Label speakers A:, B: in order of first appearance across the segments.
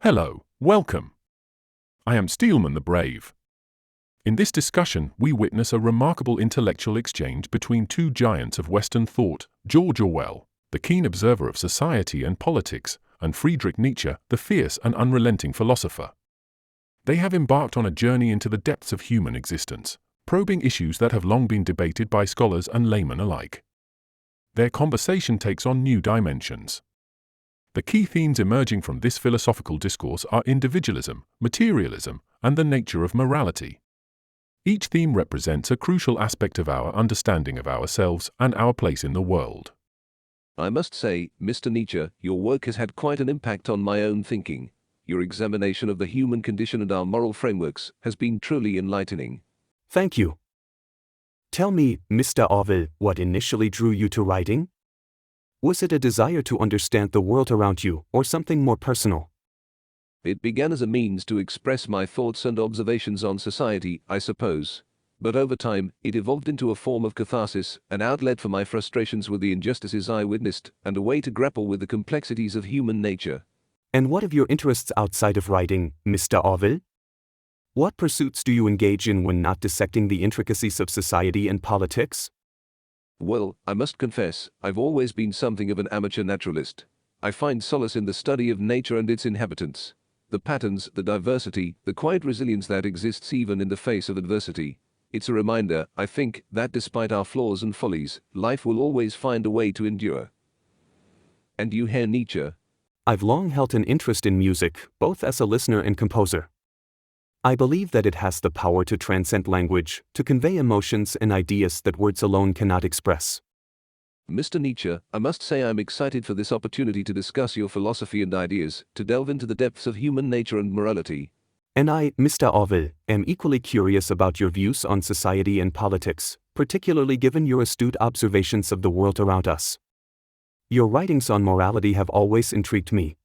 A: Hello, welcome. I am Steelman the Brave. In this discussion, we witness a remarkable intellectual exchange between two giants of Western thought, George Orwell, the keen observer of society and politics, and Friedrich Nietzsche, the fierce and unrelenting philosopher. They have embarked on a journey into the depths of human existence, probing issues that have long been debated by scholars and laymen alike. Their conversation takes on new dimensions. The key themes emerging from this philosophical discourse are individualism, materialism, and the nature of morality. Each theme represents a crucial aspect of our understanding of ourselves and our place in the world.
B: I must say, Mr. Nietzsche, your work has had quite an impact on my own thinking. Your examination of the human condition and our moral frameworks has been truly enlightening.
C: Thank you. Tell me, Mr. Orwell, what initially drew you to writing? Was it a desire to understand the world around you, or something more personal?
B: It began as a means to express my thoughts and observations on society, I suppose. But over time, it evolved into a form of catharsis, an outlet for my frustrations with the injustices I witnessed, and a way to grapple with the complexities of human nature.
C: And what of your interests outside of writing, Mr. Orwell? What pursuits do you engage in when not dissecting the intricacies of society and politics?
B: Well, I must confess, I've always been something of an amateur naturalist. I find solace in the study of nature and its inhabitants. The patterns, the diversity, the quiet resilience that exists even in the face of adversity. It's a reminder, I think, that despite our flaws and follies, life will always find a way to endure. And you, Herr Nietzsche?
C: I've long held an interest in music, both as a listener and composer. I believe that it has the power to transcend language, to convey emotions and ideas that words alone cannot express.
B: Mr. Nietzsche, I must say I'm excited for this opportunity to discuss your philosophy and ideas, to delve into the depths of human nature and morality.
C: And I, Mr. Orwell, am equally curious about your views on society and politics, particularly given your astute observations of the world around us. Your writings on morality have always intrigued me.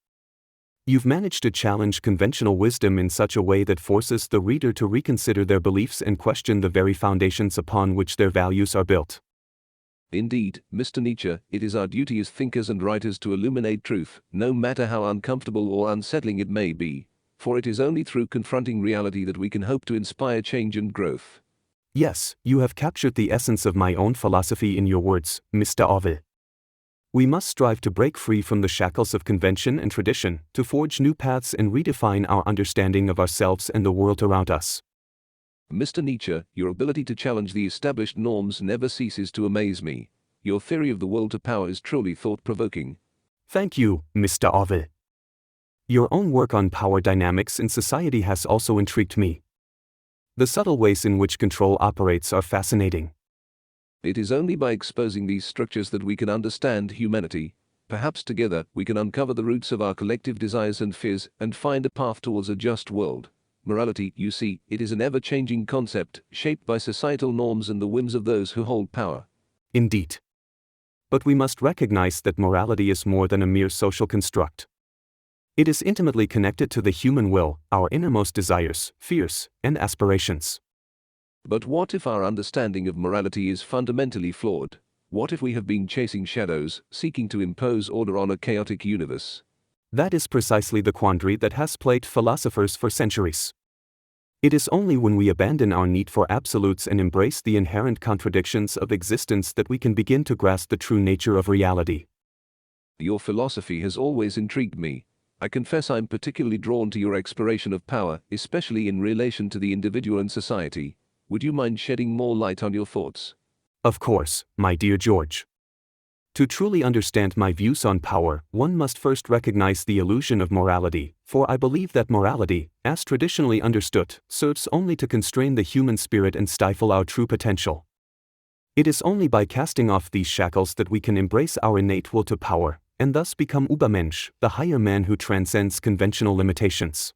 C: You've managed to challenge conventional wisdom in such a way that forces the reader to reconsider their beliefs and question the very foundations upon which their values are built.
B: Indeed, Mr. Nietzsche, it is our duty as thinkers and writers to illuminate truth, no matter how uncomfortable or unsettling it may be, for it is only through confronting reality that we can hope to inspire change and growth.
C: Yes, you have captured the essence of my own philosophy in your words, Mr. Orwell. We must strive to break free from the shackles of convention and tradition, to forge new paths and redefine our understanding of ourselves and the world around us.
B: Mr. Nietzsche, your ability to challenge the established norms never ceases to amaze me. Your theory of the will to power is truly thought-provoking.
C: Thank you, Mr. Orwell. Your own work on power dynamics in society has also intrigued me. The subtle ways in which control operates are fascinating.
B: It is only by exposing these structures that we can understand humanity. Perhaps together we can uncover the roots of our collective desires and fears and find a path towards a just world. Morality, you see, it is an ever-changing concept, shaped by societal norms and the whims of those who hold power.
C: Indeed. But we must recognize that morality is more than a mere social construct. It is intimately connected to the human will, our innermost desires, fears, and aspirations.
B: But what if our understanding of morality is fundamentally flawed? What if we have been chasing shadows, seeking to impose order on a chaotic universe?
C: That is precisely the quandary that has plagued philosophers for centuries. It is only when we abandon our need for absolutes and embrace the inherent contradictions of existence that we can begin to grasp the true nature of reality.
B: Your philosophy has always intrigued me. I confess I'm particularly drawn to your exploration of power, especially in relation to the individual and society. Would you mind shedding more light on your thoughts?
C: Of course, my dear George. To truly understand my views on power, one must first recognize the illusion of morality, for I believe that morality, as traditionally understood, serves only to constrain the human spirit and stifle our true potential. It is only by casting off these shackles that we can embrace our innate will to power, and thus become Übermensch, the higher man who transcends conventional limitations.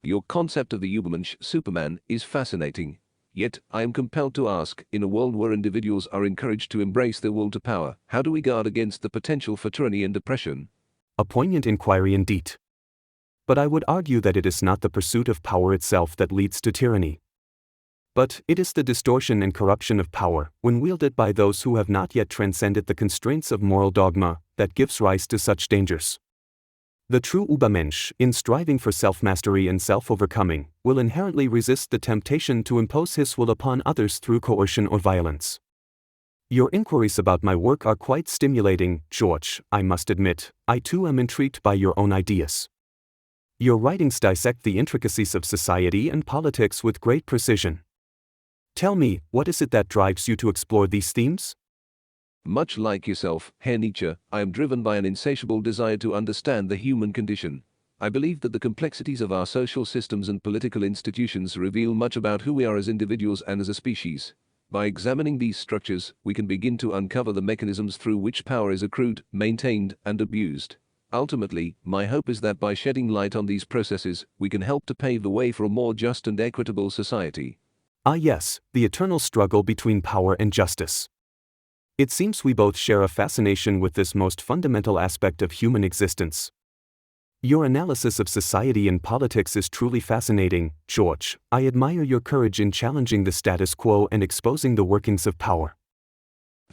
B: Your concept of the Übermensch, Superman, is fascinating. Yet, I am compelled to ask, in a world where individuals are encouraged to embrace their will to power, how do we guard against the potential for tyranny and oppression?
C: A poignant inquiry indeed. But I would argue that it is not the pursuit of power itself that leads to tyranny. But it is the distortion and corruption of power, when wielded by those who have not yet transcended the constraints of moral dogma, that gives rise to such dangers. The true Übermensch, in striving for self-mastery and self-overcoming, will inherently resist the temptation to impose his will upon others through coercion or violence. Your inquiries about my work are quite stimulating, George. I must admit, I too am intrigued by your own ideas. Your writings dissect the intricacies of society and politics with great precision. Tell me, what is it that drives you to explore these themes?
B: Much like yourself, Herr Nietzsche, I am driven by an insatiable desire to understand the human condition. I believe that the complexities of our social systems and political institutions reveal much about who we are as individuals and as a species. By examining these structures, we can begin to uncover the mechanisms through which power is accrued, maintained, and abused. Ultimately, my hope is that by shedding light on these processes, we can help to pave the way for a more just and equitable society.
C: Ah yes, the eternal struggle between power and justice. It seems we both share a fascination with this most fundamental aspect of human existence. Your analysis of society and politics is truly fascinating, George. I admire your courage in challenging the status quo and exposing the workings of power.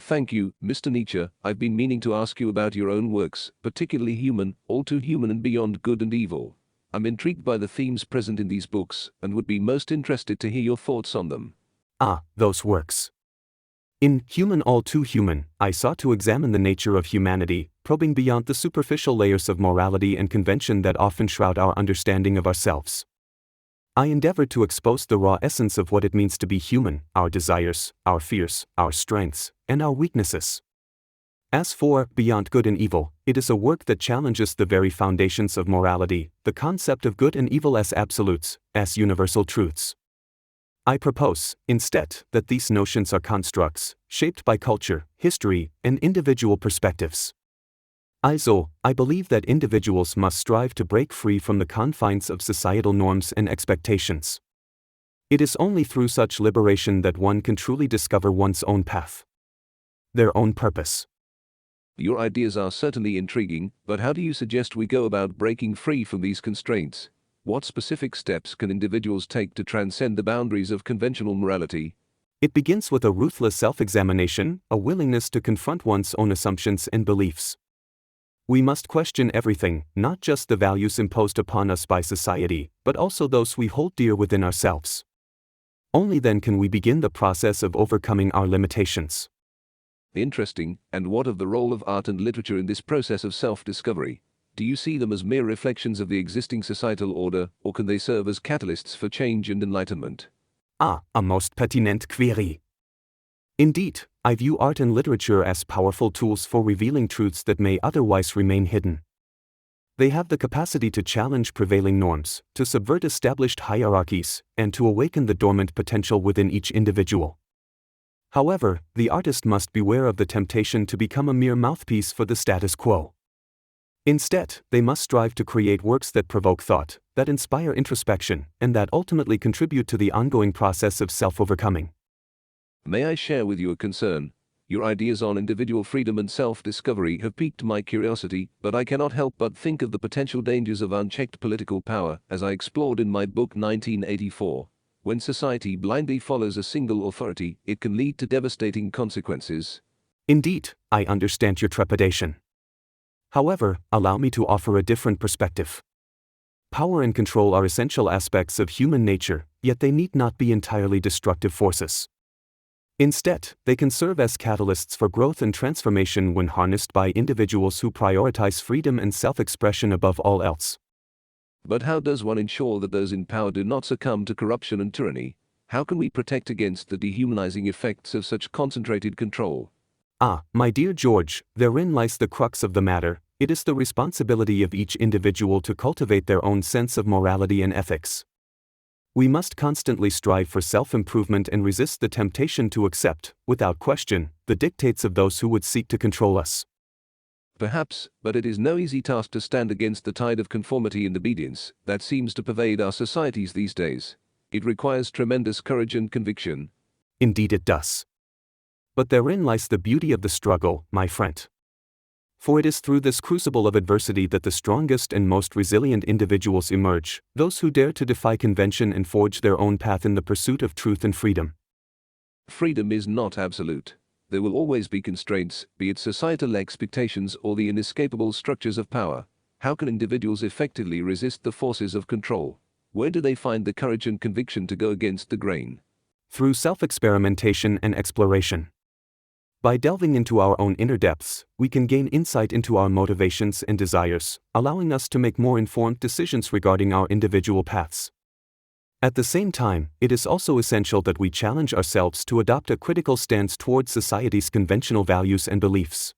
B: Thank you, Mr. Nietzsche. I've been meaning to ask you about your own works, particularly Human, All Too Human and Beyond Good and Evil. I'm intrigued by the themes present in these books, and would be most interested to hear your thoughts on them.
C: Ah, those works. In Human, All Too Human, I sought to examine the nature of humanity, probing beyond the superficial layers of morality and convention that often shroud our understanding of ourselves. I endeavored to expose the raw essence of what it means to be human, our desires, our fears, our strengths, and our weaknesses. As for Beyond Good and Evil, it is a work that challenges the very foundations of morality, the concept of good and evil as absolutes, as universal truths. I propose, instead, that these notions are constructs, shaped by culture, history, and individual perspectives. Also, I believe that individuals must strive to break free from the confines of societal norms and expectations. It is only through such liberation that one can truly discover one's own path, their own purpose.
B: Your ideas are certainly intriguing, but how do you suggest we go about breaking free from these constraints? What specific steps can individuals take to transcend the boundaries of conventional morality?
C: It begins with a ruthless self-examination, a willingness to confront one's own assumptions and beliefs. We must question everything, not just the values imposed upon us by society, but also those we hold dear within ourselves. Only then can we begin the process of overcoming our limitations.
B: Interesting. And what of the role of art and literature in this process of self-discovery? Do you see them as mere reflections of the existing societal order, or can they serve as catalysts for change and enlightenment?
C: Ah, a most pertinent query. Indeed, I view art and literature as powerful tools for revealing truths that may otherwise remain hidden. They have the capacity to challenge prevailing norms, to subvert established hierarchies, and to awaken the dormant potential within each individual. However, the artist must beware of the temptation to become a mere mouthpiece for the status quo. Instead, they must strive to create works that provoke thought, that inspire introspection, and that ultimately contribute to the ongoing process of self-overcoming.
B: May I share with you a concern? Your ideas on individual freedom and self-discovery have piqued my curiosity, but I cannot help but think of the potential dangers of unchecked political power, as I explored in my book 1984. When society blindly follows a single authority, it can lead to devastating consequences.
C: Indeed, I understand your trepidation. However, allow me to offer a different perspective. Power and control are essential aspects of human nature, yet they need not be entirely destructive forces. Instead, they can serve as catalysts for growth and transformation when harnessed by individuals who prioritize freedom and self-expression above all else.
B: But how does one ensure that those in power do not succumb to corruption and tyranny? How can we protect against the dehumanizing effects of such concentrated control?
C: Ah, my dear George, therein lies the crux of the matter. It is the responsibility of each individual to cultivate their own sense of morality and ethics. We must constantly strive for self-improvement and resist the temptation to accept, without question, the dictates of those who would seek to control us.
B: Perhaps, but it is no easy task to stand against the tide of conformity and obedience that seems to pervade our societies these days. It requires tremendous courage and conviction.
C: Indeed it does. But therein lies the beauty of the struggle, my friend. For it is through this crucible of adversity that the strongest and most resilient individuals emerge, those who dare to defy convention and forge their own path in the pursuit of truth and freedom.
B: Freedom is not absolute. There will always be constraints, be it societal expectations or the inescapable structures of power. How can individuals effectively resist the forces of control? Where do they find the courage and conviction to go against the grain?
C: Through self-experimentation and exploration. By delving into our own inner depths, we can gain insight into our motivations and desires, allowing us to make more informed decisions regarding our individual paths. At the same time, it is also essential that we challenge ourselves to adopt a critical stance towards society's conventional values and beliefs.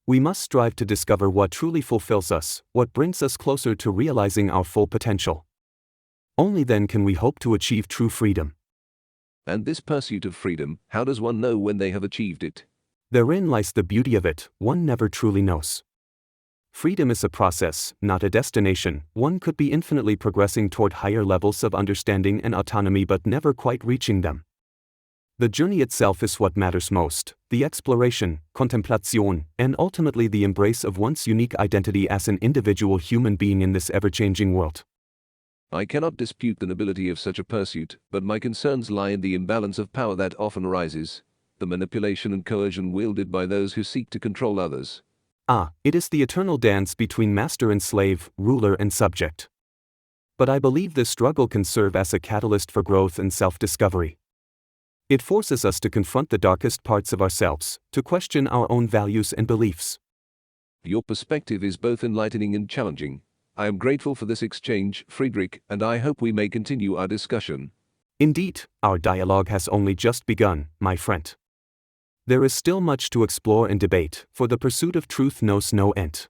C: We must strive to discover what truly fulfills us, what brings us closer to realizing our full potential. Only then can we hope to achieve true freedom.
B: And this pursuit of freedom, how does one know when they have achieved it?
C: Therein lies the beauty of it, one never truly knows. Freedom is a process, not a destination. One could be infinitely progressing toward higher levels of understanding and autonomy but never quite reaching them. The journey itself is what matters most, the exploration, contemplation, and ultimately the embrace of one's unique identity as an individual human being in this ever-changing world.
B: I cannot dispute the nobility of such a pursuit, but my concerns lie in the imbalance of power that often arises, the manipulation and coercion wielded by those who seek to control others.
C: It is the eternal dance between master and slave, ruler and subject. But I believe this struggle can serve as a catalyst for growth and self-discovery. It forces us to confront the darkest parts of ourselves, to question our own values and beliefs.
B: Your perspective is both enlightening and challenging. I am grateful for this exchange, Friedrich, and I hope we may continue our discussion.
C: Indeed, our dialogue has only just begun, my friend. There is still much to explore and debate, for the pursuit of truth knows no end.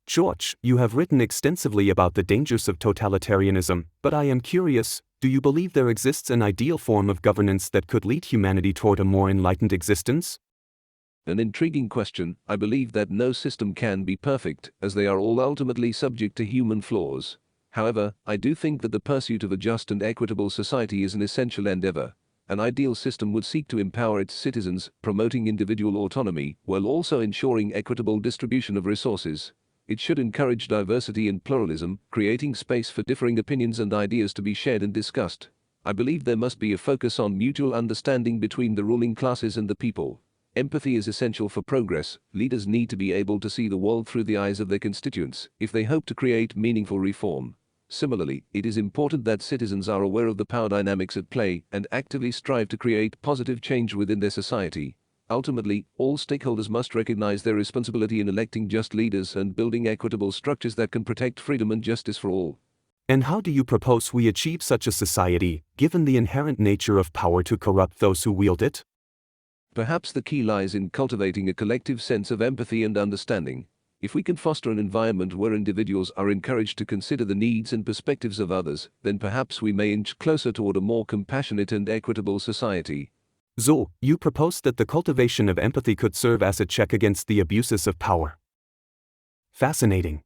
C: George, you have written extensively about the dangers of totalitarianism, but I am curious, do you believe there exists an ideal form of governance that could lead humanity toward a more enlightened existence?
B: An intriguing question. I believe that no system can be perfect, as they are all ultimately subject to human flaws. However, I do think that the pursuit of a just and equitable society is an essential endeavor. An ideal system would seek to empower its citizens, promoting individual autonomy, while also ensuring equitable distribution of resources. It should encourage diversity and pluralism, creating space for differing opinions and ideas to be shared and discussed. I believe there must be a focus on mutual understanding between the ruling classes and the people. Empathy is essential for progress. Leaders need to be able to see the world through the eyes of their constituents, if they hope to create meaningful reform. Similarly, it is important that citizens are aware of the power dynamics at play and actively strive to create positive change within their society. Ultimately, all stakeholders must recognize their responsibility in electing just leaders and building equitable structures that can protect freedom and justice for all.
C: And how do you propose we achieve such a society, given the inherent nature of power to corrupt those who wield it?
B: Perhaps the key lies in cultivating a collective sense of empathy and understanding. If we can foster an environment where individuals are encouraged to consider the needs and perspectives of others, then perhaps we may inch closer toward a more compassionate and equitable society.
C: So, you propose that the cultivation of empathy could serve as a check against the abuses of power. Fascinating.